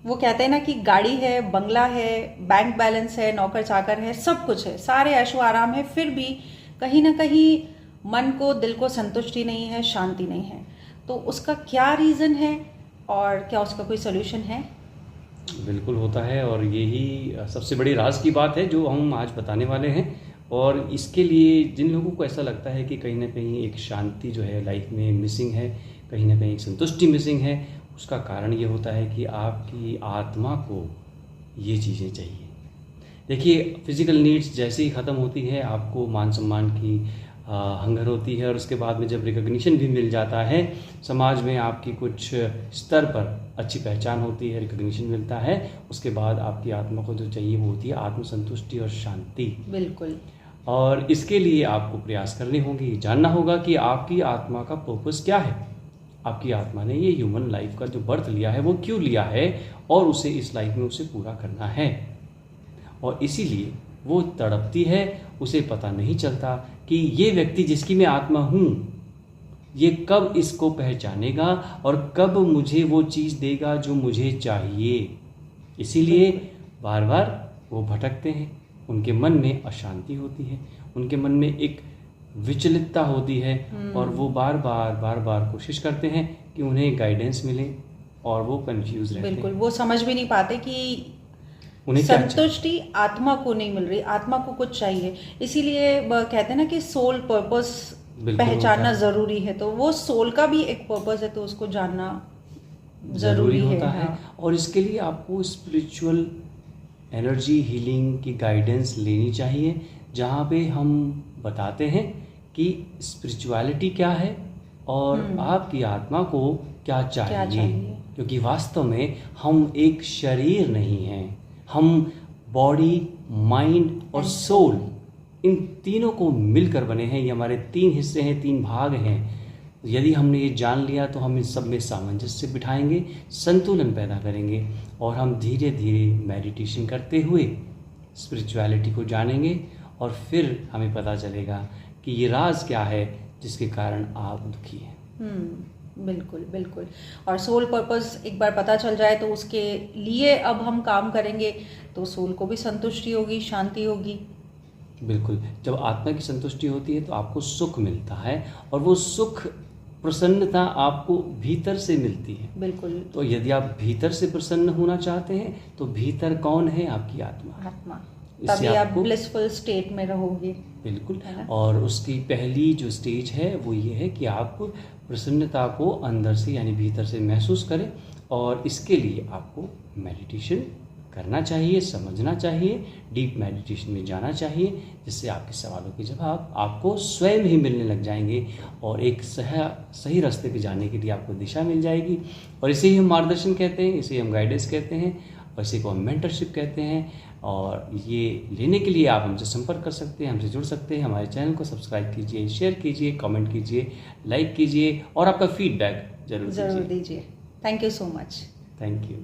वो कहते हैं ना कि गाड़ी है, बंगला है, बैंक बैलेंस है, नौकर चाकर है, सब कुछ है, सारे ऐशो आराम है, फिर भी कहीं ना कहीं मन को, दिल को संतुष्टि नहीं है, शांति नहीं है। तो उसका क्या रीज़न है और क्या उसका कोई सोल्यूशन है? बिल्कुल होता है, और यही सबसे बड़ी राज की बात है जो हम आज बताने वाले हैं। और इसके लिए जिन लोगों को ऐसा लगता है कि कहीं ना कहीं एक शांति जो है लाइफ में मिसिंग है, कहीं ना कहीं एक संतुष्टि मिसिंग है, उसका कारण ये होता है कि आपकी आत्मा को ये चीज़ें चाहिए। देखिए, फिज़िकल नीड्स जैसे ही ख़त्म होती है, आपको मान सम्मान की हंगर होती है, और उसके बाद में जब रिकग्निशन भी मिल जाता है, समाज में आपकी कुछ स्तर पर अच्छी पहचान होती है, रिकग्निशन मिलता है, उसके बाद आपकी आत्मा को जो चाहिए वो होती है आत्मसंतुष्टि और शांति। बिल्कुल। और इसके लिए आपको प्रयास करने होंगे, जानना होगा कि आपकी आत्मा का पर्पस क्या है। आपकी आत्मा ने ये ह्यूमन लाइफ का जो बर्थ लिया है वो क्यों लिया है, और उसे इस लाइफ में उसे पूरा करना है। और इसीलिए वो तड़पती है, उसे पता नहीं चलता कि ये व्यक्ति जिसकी मैं आत्मा हूँ, ये कब इसको पहचानेगा और कब मुझे वो चीज़ देगा जो मुझे चाहिए। इसीलिए बार बार वो भटकते हैं, उनके मन में अशांति होती है, उनके मन में एक विचलितता होती है, और वो बार बार कोशिश करते हैं कि उन्हें गाइडेंस मिले, और वो कंफ्यूज रहते हैं। बिल्कुल, वो समझ भी नहीं पाते कि उन्हें क्या संतुष्टि आत्मा को नहीं मिल रही, आत्मा को कुछ चाहिए। इसीलिए कहते हैं ना कि सोल पर्पस पहचानना जरूरी है, तो वो सोल का भी एक पर्पस है, तो उसको जानना जरूरी होता है। हाँ। और इसके लिए आपको स्पिरिचुअल एनर्जी हीलिंग की गाइडेंस लेनी चाहिए, जहाँ पे हम बताते हैं कि स्पिरिचुअलिटी क्या है और आपकी आत्मा को क्या चाहिए। क्योंकि वास्तव में हम एक शरीर नहीं हैं, हम बॉडी, माइंड और सोल, इन तीनों को मिलकर बने हैं। ये हमारे 3 हिस्से हैं, 3 भाग हैं। यदि हमने ये जान लिया तो हम इन सब में सामंजस्य बिठाएंगे, संतुलन पैदा करेंगे, और हम धीरे धीरे मेडिटेशन करते हुए स्पिरिचुअलिटी को जानेंगे, और फिर हमें पता चलेगा कि ये राज क्या है जिसके कारण आप दुखी हैं। बिल्कुल बिल्कुल। और सोल पर्पस एक बार पता चल जाए तो उसके लिए अब हम काम करेंगे तो सोल को भी संतुष्टि होगी, शांति होगी। बिल्कुल, जब आत्मा की संतुष्टि होती है तो आपको सुख मिलता है, और वो सुख, प्रसन्नता आपको भीतर से मिलती है। बिल्कुल। तो यदि आप भीतर से प्रसन्न होना चाहते हैं तो भीतर कौन है? आपकी आत्मा। तभी आप ब्लिसफुल स्टेट में रहोगे। बिल्कुल। और उसकी पहली जो स्टेज है वो ये है कि आप प्रसन्नता को अंदर से यानी भीतर से महसूस करें, और इसके लिए आपको मेडिटेशन करना चाहिए, समझना चाहिए, डीप मेडिटेशन में जाना चाहिए, जिससे आपके सवालों के जवाब आपको स्वयं ही मिलने लग जाएंगे, और एक सही रास्ते पे जाने के लिए आपको दिशा मिल जाएगी। और इसे ही हम मार्गदर्शन कहते हैं, इसे हम गाइडेंस कहते हैं, और इसे को हम मेंटरशिप कहते हैं। और ये लेने के लिए आप हमसे संपर्क कर सकते हैं, हमसे जुड़ सकते हैं। हमारे चैनल को सब्सक्राइब कीजिए, शेयर कीजिए, कमेंट कीजिए, लाइक कीजिए, और आपका फीडबैक जरूर दीजिए। Thank you so much. Thank you.